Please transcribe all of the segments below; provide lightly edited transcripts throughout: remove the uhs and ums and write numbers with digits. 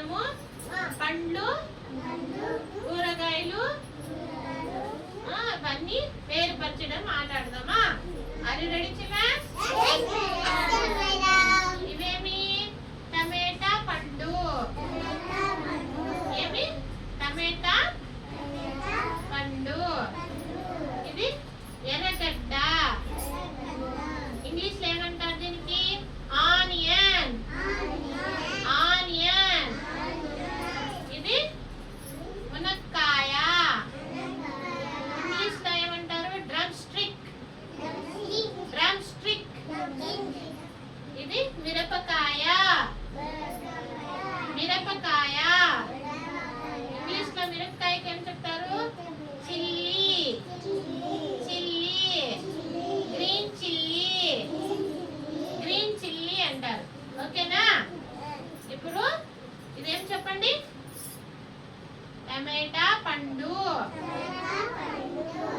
మనము పండ్లు కూరగాయలు అవన్నీ వేరుపరచడం మాట్లాడదామా? Are you ready children? ఇవేమి టమేటా పండు. ఏమి టమేటా పండు. ఇది ఎర్రగడ్డ. ఇంగ్లీష్ లో ఏమంటారు దీనికి? ఆనియన్. ఆనియన్. ఇది మునక్కాయ. ఇంగ్లీష్ లో ఏమంటారు? Drum stick. Drum stick. ఇది మిరపకాయ. మిరపకాయ. ఇంగ్లీష్ లో మిరపకాయకి ఏం చెప్తారు? Chilli. Chilli. Green chilli. Green chilli అంటారు. ఓకేనా? ఇప్పుడు ఇదేం చెప్పండి? టమేటా పండు.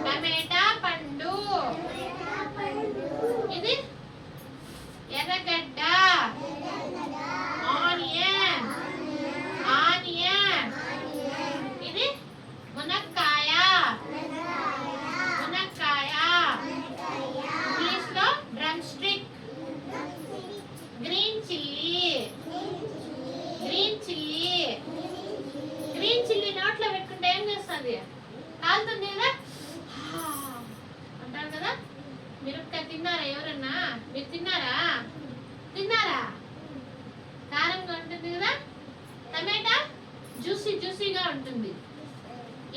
టమేటా పండు. ఇది ఎర్రగడ్డ. ఆనియన్. ఆనియన్. ఇది మునక్కాయ. మునక్కాయ. ఇంగ్లీష్ లో drum stick. Green chilli. Green chilli. Green chilli నోట్లో పెట్టుకుంటే ఏం చేస్తుంది? కాలుతుంది కదా అంటారు కదా. మిరపకాయ తిన్నారా ఎవరన్నా? మీరు తిన్నారా? తిన్నారా? కారంగా ఉంటుంది కదా. టమాటా జ్యూసీ జ్యూసీగా ఉంటుంది.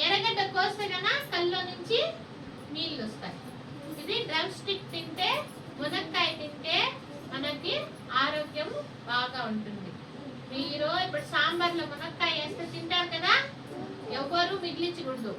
ఎర్రగడ్డ కోస్తే కన్నా కళ్ళలో నుంచి నీళ్ళు వస్తాయి. ఇది డ్రమ్ స్టిక్ తింటే, మునక్కాయ తింటే మనకి ఆరోగ్యం బాగా ఉంటుంది. మీరు ఇప్పుడు సాంబార్లో మునక్కాయ వేస్తే తింటారు కదా, ఎవరు మిగిలించకూడదు.